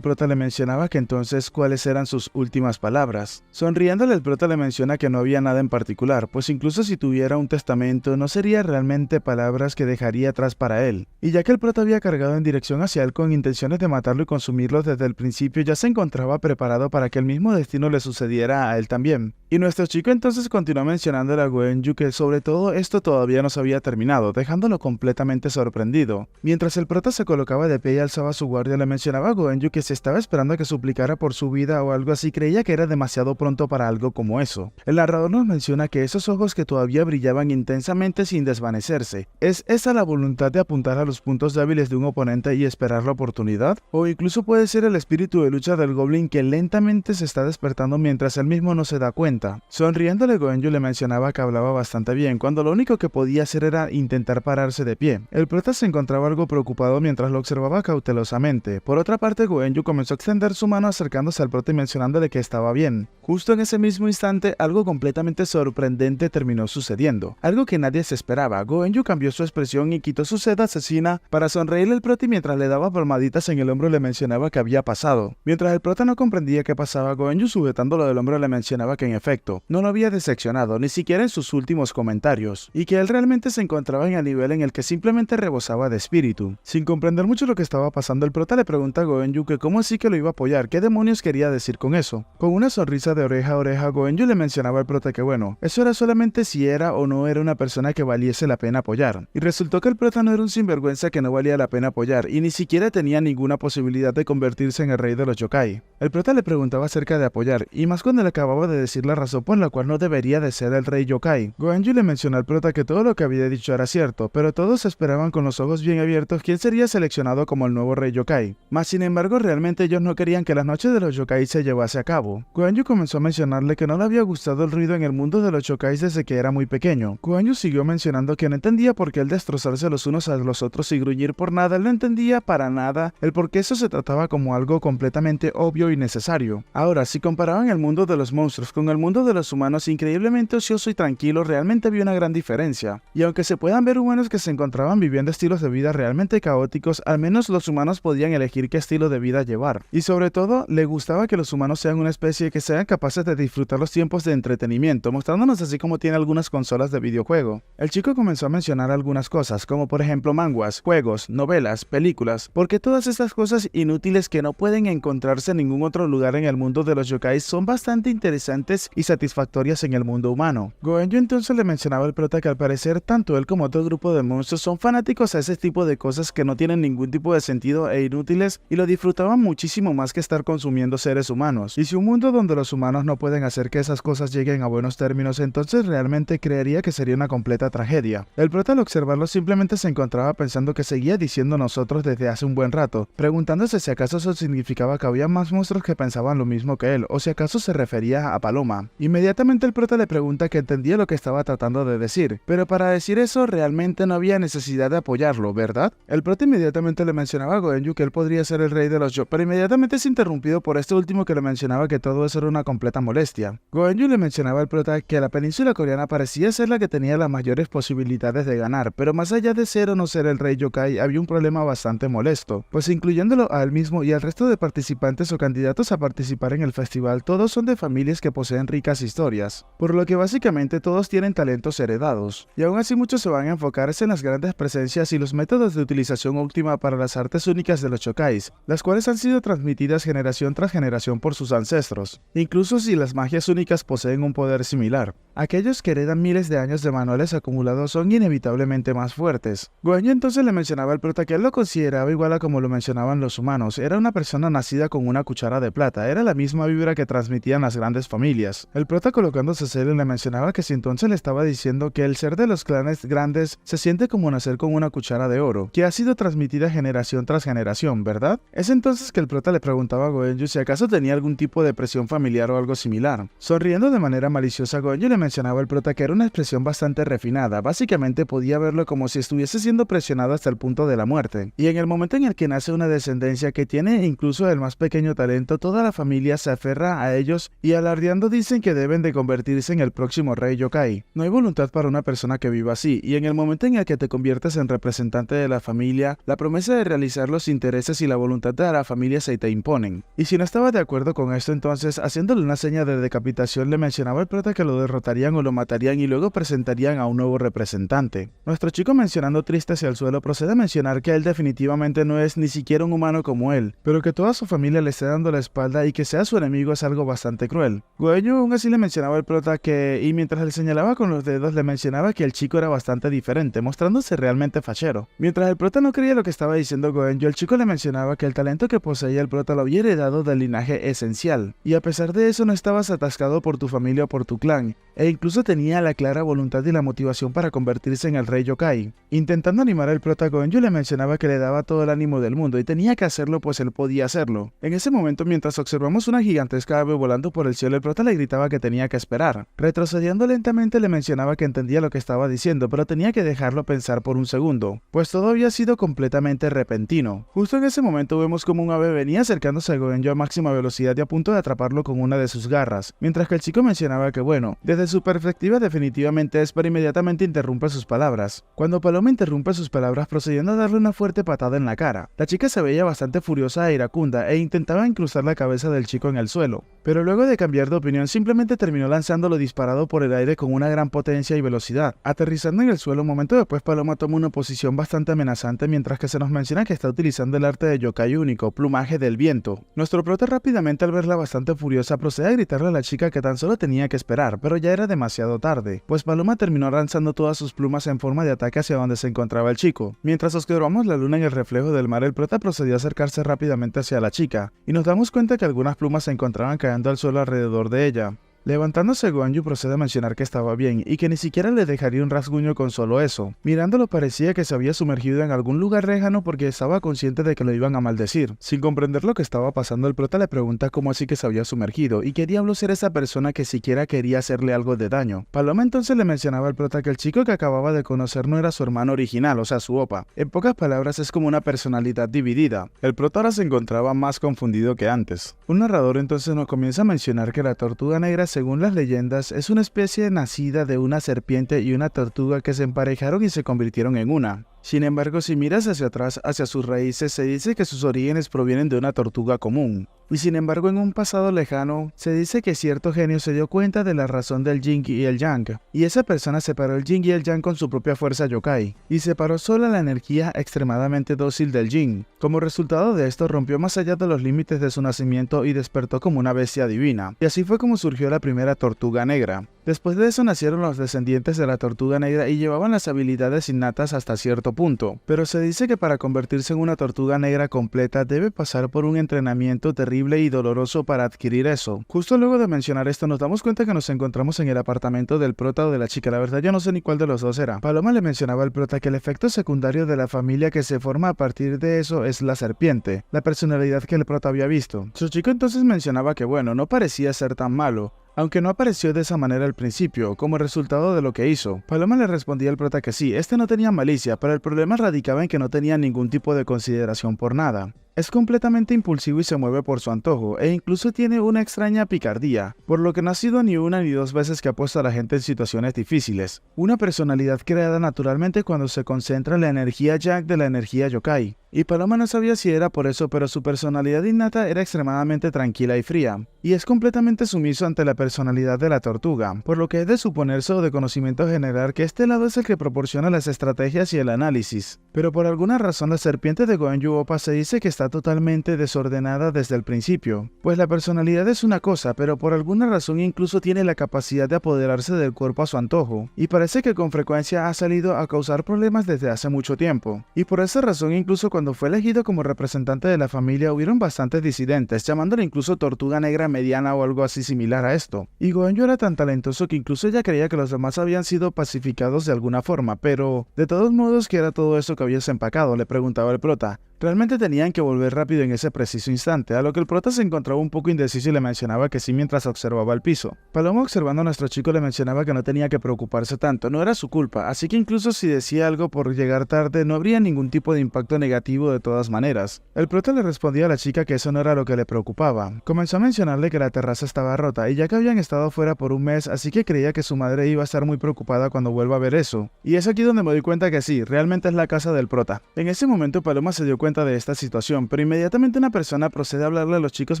Speaker 1: prota, le mencionaba que entonces cuáles eran sus últimas palabras. Sonriéndole, el prota le menciona que no había nada en particular, pues incluso si tuviera un testamento no sería realmente palabras que dejaría atrás para él. Y ya que el prota había cargado en dirección hacia él con intenciones de matarlo y consumirlo desde el principio, ya se encontraba preparado para que el mismo destino le sucediera a él también. Y nuestro chico entonces continuó mencionándole a Goenju que sobre todo esto todavía no se había terminado, dejándolo completamente sorprendido. Mientras el prota se colocaba de pie y alzaba su guardia, le mencionaba a Goenju que si estaba esperando a que suplicara por su vida o algo así, creía que era demasiado pronto para algo como eso. El narrador nos menciona que esos ojos que todavía brillaban intensamente sin desvanecerse, ¿es esa la voluntad de apuntar a los puntos débiles de un oponente y esperar la oportunidad? O incluso puede ser el espíritu de lucha del goblin que lentamente se está despertando mientras él mismo no se da cuenta. Sonriéndole, Goenju le mencionaba que hablaba bastante bien, cuando lo único que podía hacer era intentar pararse de pie. El prota se encontraba algo preocupado mientras lo observaba cautelosamente. Por otra parte, Goenju comenzó a extender su mano acercándose al prota y mencionándole que estaba bien. Justo en ese mismo instante, algo completamente sorprendente terminó sucediendo, algo que nadie se esperaba. Goenju cambió su expresión y quitó su sed asesina para sonreírle al prota, y mientras le daba palmaditas en el hombro le mencionaba que había pasado. Mientras el prota no comprendía qué pasaba, Goenju, sujetándolo del hombro, le mencionaba que en efecto no lo había decepcionado ni siquiera en sus últimos comentarios, y que él realmente se encontraba en el nivel en el que simplemente rebosaba de espíritu. Sin comprender mucho lo que estaba pasando, el prota le pregunta a Goenju que cómo así que lo iba a apoyar, qué demonios quería decir con eso. Con una sonrisa de oreja a oreja, Goenju le mencionaba al prota que bueno, eso era solamente si era o no era una persona que valiese la pena apoyar. Y resultó que el prota no era un sinvergüenza que no valía la pena apoyar, y ni siquiera tenía ninguna posibilidad de convertirse en el rey de los yokai. El prota le preguntaba acerca de apoyar, y más cuando le acababa de decir la razón por la cual no debería de ser el rey yokai. Goenju le mencionó al prota que todo lo que había dicho era cierto, pero todos esperaban con los ojos bien abiertos quién sería seleccionado como el nuevo rey yokai. Mas sin embargo, realmente ellos no querían que las noches de los yokai se llevase a cabo. Goenju comenzó a mencionarle que no le había gustado el ruido en el mundo de los yokais desde que era muy pequeño. Goenju siguió mencionando que no entendía por qué el destrozarse los unos a los otros y gruñir por nada. Él no entendía para nada el por qué eso se trataba como algo completamente obvio y necesario. Ahora, si comparaban el mundo de los monstruos con el mundo de los humanos increíblemente ocioso y tranquilo, realmente había una gran diferencia. Y aunque se puedan ver humanos que se encontraban viviendo estilos de vida realmente caóticos, al menos los humanos podían elegir qué estilo de vida llevar. Y sobre todo, le gustaba que los humanos sean una especie que sean capaces de disfrutar los tiempos de entretenimiento, mostrándonos así como tiene algunas consolas de videojuego. El chico comenzó a mencionar algunas cosas, como por ejemplo manguas, juegos, novelas, películas, porque todas estas cosas inútiles que no pueden encontrarse en ningún otro lugar en el mundo de los yokai son bastante interesantes y satisfactorias en el mundo humano. Goenju entonces le mencionaba al prota que al parecer tanto él como otro grupo de monstruos son fanáticos a ese tipo de cosas que no tienen ningún tipo de sentido e inútiles, y lo disfrutaban muchísimo más que estar consumiendo seres humanos. Y si un mundo donde los humanos no pueden hacer que esas cosas lleguen a buenos términos, entonces realmente creería que sería una completa tragedia. El prota al observarlo simplemente se encontraba pensando que seguía diciendo nosotros desde hace un buen rato, preguntándose si acaso eso significaba que había más monstruos que pensaban lo mismo que él, o si acaso se refería a Paloma. Inmediatamente el prota le pregunta que entendía lo que estaba tratando de decir, pero para decir eso realmente no había necesidad de apoyarlo, ¿verdad? El prota inmediatamente le mencionaba a Goenju Goenju que él podría ser el rey de los yokai, pero inmediatamente es interrumpido por este último que le mencionaba que todo eso era una completa molestia. Goenju le mencionaba al prota que la península coreana parecía ser la que tenía las mayores posibilidades de ganar, pero más allá de ser o no ser el rey yokai, había un problema bastante molesto, pues incluyéndolo a él mismo y al resto de participantes o candidatos a participar en el festival, todos son de familias que poseen ricas historias, por lo que básicamente todos tienen talentos heredados, y aún así muchos se van a enfocarse en las grandes presencias y los métodos de utilización óptima para las artes únicas de los yokais, las cuales han sido transmitidas generación tras generación por sus ancestros, incluso si las magias únicas poseen un poder similar. Aquellos que heredan miles de años de manuales acumulados son inevitablemente más fuertes. Goenju entonces le mencionaba al prota que él lo consideraba igual a como lo mencionaban los humanos, era una persona nacida con una cuchara de plata, era la misma vibra que transmitían las grandes familias. El prota colocándose serio le mencionaba que si entonces le estaba diciendo que el ser de los clanes grandes se siente como nacer con una cuchara de oro, que ha sido transmitida generación tras generación, ¿verdad? Es entonces que el prota le preguntaba a Goenju si acaso tenía algún tipo de presión familiar o algo similar. Sonriendo de manera maliciosa, Goenju le mencionaba al prota que era una expresión bastante refinada, básicamente podía verlo como si estuviese siendo presionado hasta el punto de la muerte, y en el momento en el que nace una descendencia que tiene incluso el más pequeño talento, toda la familia se aferra a ellos y alardeando dicen que deben de convertirse en el próximo rey yokai. No hay voluntad para una persona que viva así, y en el momento en el que te conviertes en representante de la familia, la promesa de realizar los intereses y la voluntad de la familia se te imponen. Y si no estaba de acuerdo con esto, entonces, haciéndole una seña de decapitación, le mencionaba al prota que lo derrotarían o lo matarían y luego presentarían a un nuevo representante. Nuestro chico, mencionando triste hacia el suelo, procede a mencionar que él definitivamente no es ni siquiera un humano como él, pero que toda su familia le esté dando la espalda y que sea su enemigo es algo bastante cruel. Goenju aún así le mencionaba al prota que, y mientras le señalaba con los dedos, le mencionaba que el chico era bastante diferente, mostrándose realmente fachero. Mientras el prota no creía lo que estaba diciendo Goenju, el chico le mencionaba que el talento que poseía el prota lo había heredado del linaje esencial, y a pesar de eso no estabas atascado por tu familia o por tu clan, e incluso tenía la clara voluntad y la motivación para convertirse en el rey yokai. Intentando animar al prota, Goenju le mencionaba que le daba todo el ánimo del mundo y tenía que hacerlo pues él podía hacerlo. En ese momento, mientras observamos una gigantesca ave volando por el cielo, el prota le gritaba que tenía que esperar. Retrocediendo lentamente le mencionaba que entendía lo que estaba diciendo, pero tenía que dejarlo pensar por un segundo, pues todo había sido completamente repentino. Justo en ese momento vemos como un ave venía acercándose a Goenju a máxima velocidad y a punto de atraparlo con una de sus garras, mientras que el chico mencionaba que bueno, desde su perspectiva definitivamente es, pero inmediatamente interrumpe sus palabras. Cuando Paloma interrumpe sus palabras procediendo a darle una fuerte patada en la cara, la chica se veía bastante furiosa e iracunda e intentaba incrustar la cabeza del chico en el suelo, pero luego de cambiar de opinión simplemente terminó lanzándolo disparado por el aire con una gran potencia y velocidad. Aterrizando en el suelo, un momento después Paloma toma una posición bastante amenazante mientras que se nos menciona que está utilizando el arte de yokai único, plumaje del viento. Nuestro prota rápidamente al verla bastante furiosa procede a gritarle a la chica que tan solo tenía que esperar, pero ya era demasiado tarde, pues Paloma terminó lanzando todas sus plumas en forma de ataque hacia donde se encontraba el chico. Mientras observamos la luna en el reflejo del mar, el prota procedió a acercarse rápidamente hacia la chica, y nos damos cuenta que algunas plumas se encontraban cayendo al suelo alrededor de ella. Levantándose, Goenju procede a mencionar que estaba bien y que ni siquiera le dejaría un rasguño con solo eso. Mirándolo parecía que se había sumergido en algún lugar lejano porque estaba consciente de que lo iban a maldecir. Sin comprender lo que estaba pasando, el prota le pregunta cómo así que se había sumergido y qué diablos era esa persona que siquiera quería hacerle algo de daño. Paloma entonces le mencionaba al prota que el chico que acababa de conocer no era su hermano original, o sea su opa. En pocas palabras es como una personalidad dividida. El prota ahora se encontraba más confundido que antes. Un narrador entonces nos comienza a mencionar que la tortuga negra, según las leyendas, es una especie nacida de una serpiente y una tortuga que se emparejaron y se convirtieron en una. Sin embargo, si miras hacia atrás, hacia sus raíces, se dice que sus orígenes provienen de una tortuga común. Y sin embargo, en un pasado lejano, se dice que cierto genio se dio cuenta de la razón del yin y el yang, y esa persona separó el yin y el yang con su propia fuerza yokai, y separó sola la energía extremadamente dócil del yin. Como resultado de esto, rompió más allá de los límites de su nacimiento y despertó como una bestia divina. Y así fue como surgió la primera tortuga negra. Después de eso nacieron los descendientes de la tortuga negra y llevaban las habilidades innatas hasta cierto punto, pero se dice que para convertirse en una tortuga negra completa debe pasar por un entrenamiento terrible y doloroso para adquirir eso. Justo luego de mencionar esto nos damos cuenta que nos encontramos en el apartamento del prota o de la chica, la verdad yo no sé ni cuál de los dos era. Paloma le mencionaba al prota que el efecto secundario de la familia que se forma a partir de eso es la serpiente, la personalidad que el prota había visto. Su chico entonces mencionaba que bueno, no parecía ser tan malo, aunque no apareció de esa manera al principio, como resultado de lo que hizo. Paloma le respondía al prota que sí, este no tenía malicia, pero el problema radicaba en que no tenía ningún tipo de consideración por nada. Es completamente impulsivo y se mueve por su antojo, e incluso tiene una extraña picardía, por lo que no ha sido ni una ni dos veces que ha puesto a la gente en situaciones difíciles. Una personalidad creada naturalmente cuando se concentra la energía Jack de la energía Yokai. Y Paloma no sabía si era por eso, pero su personalidad innata era extremadamente tranquila y fría, y es completamente sumiso ante la personalidad de la tortuga, por lo que es de suponerse o de conocimiento general que este lado es el que proporciona las estrategias y el análisis. Pero por alguna razón la serpiente de Goenju Oppa se dice que está totalmente desordenada desde el principio, pues la personalidad es una cosa, pero por alguna razón incluso tiene la capacidad de apoderarse del cuerpo a su antojo, y parece que con frecuencia ha salido a causar problemas desde hace mucho tiempo, y por esa razón incluso cuando fue elegido como representante de la familia hubieron bastantes disidentes, llamándole incluso tortuga negra mediana o algo así similar a esto, y Goenju era tan talentoso que incluso ella creía que los demás habían sido pacificados de alguna forma, pero de todos modos, ¿qué era todo eso que habías empacado?, le preguntaba el prota. Realmente tenían que volver rápido en ese preciso instante, a lo que el prota se encontraba un poco indeciso y le mencionaba que sí mientras observaba el piso. Paloma, observando a nuestro chico, le mencionaba que no tenía que preocuparse tanto, no era su culpa, así que incluso si decía algo por llegar tarde no habría ningún tipo de impacto negativo de todas maneras. El prota le respondía a la chica que eso no era lo que le preocupaba. Comenzó a mencionarle que la terraza estaba rota y ya que habían estado fuera por un mes, así que creía que su madre iba a estar muy preocupada cuando vuelva a ver eso. Y es aquí donde me doy cuenta que sí, realmente es la casa del prota. En ese momento Paloma se dio cuenta de esta situación, pero inmediatamente una persona procede a hablarle a los chicos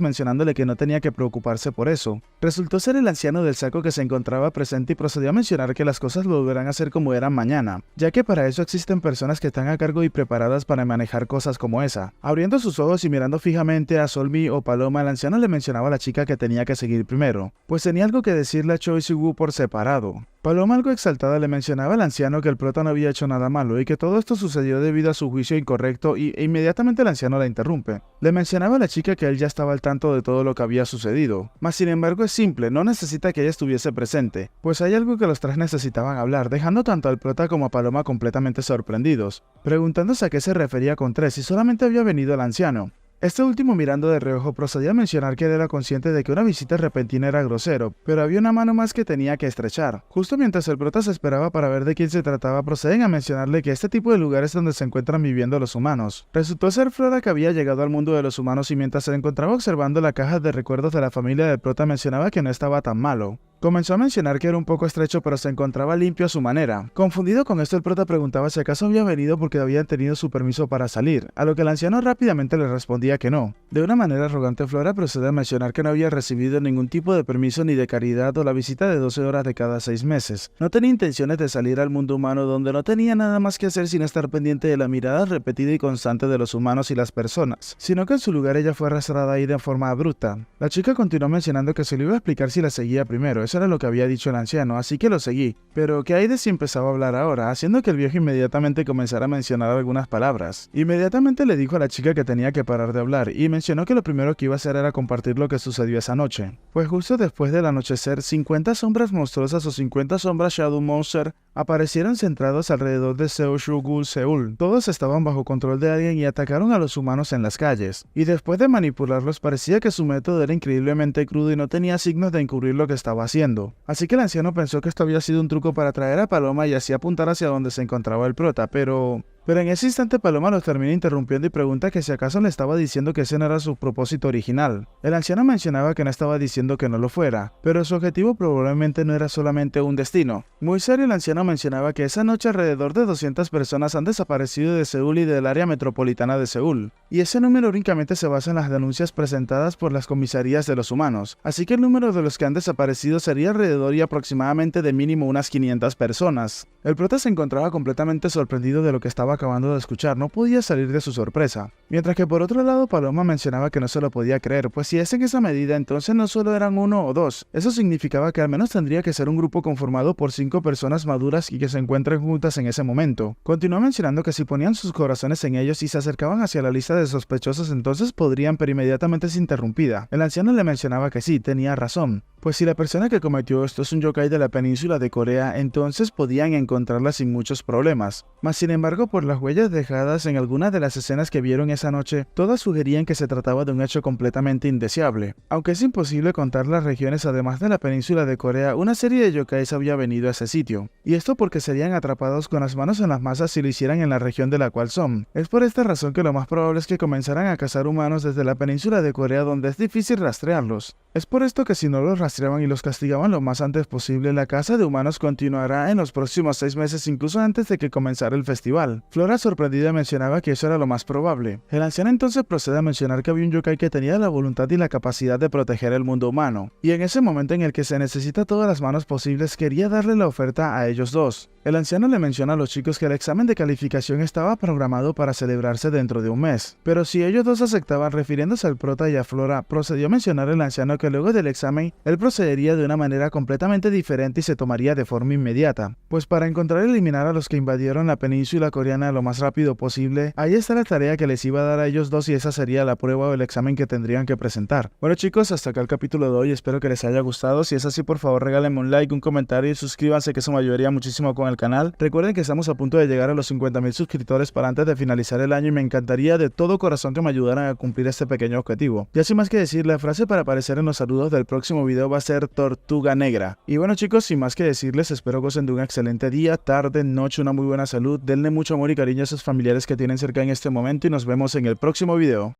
Speaker 1: mencionándole que no tenía que preocuparse por eso. Resultó ser el anciano del saco que se encontraba presente y procedió a mencionar que las cosas volverán a ser como eran mañana, ya que para eso existen personas que están a cargo y preparadas para manejar cosas como esa. Abriendo sus ojos y mirando fijamente a Solmi o Paloma, el anciano le mencionaba a la chica que tenía que seguir primero, pues tenía algo que decirle a Choi Siwoo por separado. Paloma, algo exaltada, le mencionaba al anciano que el prota no había hecho nada malo y que todo esto sucedió debido a su juicio incorrecto e inmediatamente el anciano la interrumpe. Le mencionaba a la chica que él ya estaba al tanto de todo lo que había sucedido, mas sin embargo es simple, no necesita que ella estuviese presente, pues hay algo que los tres necesitaban hablar, dejando tanto al prota como a Paloma completamente sorprendidos, preguntándose a qué se refería con tres si solamente había venido el anciano. Este último, mirando de reojo, procedía a mencionar que él era consciente de que una visita repentina era grosero, pero había una mano más que tenía que estrechar. Justo mientras el prota se esperaba para ver de quién se trataba, proceden a mencionarle que este tipo de lugares es donde se encuentran viviendo los humanos. Resultó ser Flora, que había llegado al mundo de los humanos y mientras se encontraba observando la caja de recuerdos de la familia del prota mencionaba que no estaba tan malo. Comenzó a mencionar que era un poco estrecho pero se encontraba limpio a su manera. Confundido con esto, el prota preguntaba si acaso había venido porque habían tenido su permiso para salir, a lo que el anciano rápidamente le respondía que no. De una manera arrogante, Flora procede a mencionar que no había recibido ningún tipo de permiso ni de caridad o la visita de 12 horas de cada 6 meses. No tenía intenciones de salir al mundo humano donde no tenía nada más que hacer sin estar pendiente de la mirada repetida y constante de los humanos y las personas, sino que en su lugar ella fue arrastrada ahí de forma abrupta. La chica continuó mencionando que se le iba a explicar si la seguía primero. Eso era lo que había dicho el anciano, así que lo seguí. Pero ¿qué hay de si empezaba a hablar ahora? Haciendo que el viejo inmediatamente comenzara a mencionar algunas palabras. Inmediatamente le dijo a la chica que tenía que parar de hablar, y mencionó que lo primero que iba a hacer era compartir lo que sucedió esa noche. Pues justo después del anochecer, 50 sombras monstruosas o 50 sombras Shadow Monster aparecieron centrados alrededor de Seoshugul Seul. Todos estaban bajo control de alguien y atacaron a los humanos en las calles. Y después de manipularlos, parecía que su método era increíblemente crudo y no tenía signos de encubrir lo que estaba haciendo. Así que el anciano pensó que esto había sido un truco para atraer a Paloma y así apuntar hacia donde se encontraba el prota, pero en ese instante Paloma los termina interrumpiendo y pregunta que si acaso le estaba diciendo que ese no era su propósito original. El anciano mencionaba que no estaba diciendo que no lo fuera, pero su objetivo probablemente no era solamente un destino. Muy serio, el anciano mencionaba que esa noche alrededor de 200 personas han desaparecido de Seúl y del área metropolitana de Seúl, y ese número únicamente se basa en las denuncias presentadas por las comisarías de los humanos, así que el número de los que han desaparecido sería alrededor y aproximadamente de mínimo unas 500 personas. El prota se encontraba completamente sorprendido de lo que estaba acabando de escuchar, no podía salir de su sorpresa. Mientras que por otro lado Paloma mencionaba que no se lo podía creer, pues si es en esa medida entonces no solo eran uno o dos, eso significaba que al menos tendría que ser un grupo conformado por 5 personas maduras y que se encuentren juntas en ese momento. Continuó mencionando que si ponían sus corazones en ellos y se acercaban hacia la lista de sospechosos entonces podrían, pero inmediatamente es interrumpida. El anciano le mencionaba que sí, tenía razón. Pues si la persona que cometió esto es un yokai de la península de Corea, entonces podían encontrarla sin muchos problemas. Mas sin embargo, por las huellas dejadas en algunas de las escenas que vieron esa noche, todas sugerían que se trataba de un hecho completamente indeseable. Aunque es imposible contar las regiones además de la península de Corea, una serie de yokais había venido a ese sitio. Y esto porque serían atrapados con las manos en las masas si lo hicieran en la región de la cual son. Es por esta razón que lo más probable es que comenzaran a cazar humanos desde la península de Corea, donde es difícil rastrearlos. Es por esto que si no los rastreaban y los castigaban lo más antes posible, la caza de humanos continuará en los próximos 6 meses, incluso antes de que comenzara el festival. Flora, sorprendida, mencionaba que eso era lo más probable. El anciano entonces procede a mencionar que había un yokai que tenía la voluntad y la capacidad de proteger el mundo humano, y en ese momento en el que se necesita todas las manos posibles, quería darle la oferta a ellos dos. El anciano le menciona a los chicos que el examen de calificación estaba programado para celebrarse dentro de un mes, pero si ellos dos aceptaban, refiriéndose al prota y a Flora, procedió a mencionar el anciano que luego del examen, él procedería de una manera completamente diferente y se tomaría de forma inmediata, pues para encontrar y eliminar a los que invadieron la península coreana lo más rápido posible, ahí está la tarea que les iba a dar a ellos dos y esa sería la prueba o el examen que tendrían que presentar. Bueno chicos, hasta acá el capítulo de hoy, espero que les haya gustado. Si es así, por favor regálenme un like, un comentario y suscríbanse, que eso me ayudaría muchísimo con el canal. Recuerden que estamos a punto de llegar a los 50,000 suscriptores para antes de finalizar el año y me encantaría de todo corazón que me ayudaran a cumplir este pequeño objetivo. Y sin más que decir, la frase para aparecer en los saludos del próximo video va a ser Tortuga Negra. Y bueno chicos, sin más que decirles, espero gocen de un excelente día, tarde, noche, una muy buena salud, denle mucho amor y cariño a sus familiares que tienen cerca en este momento y nos vemos en el próximo video.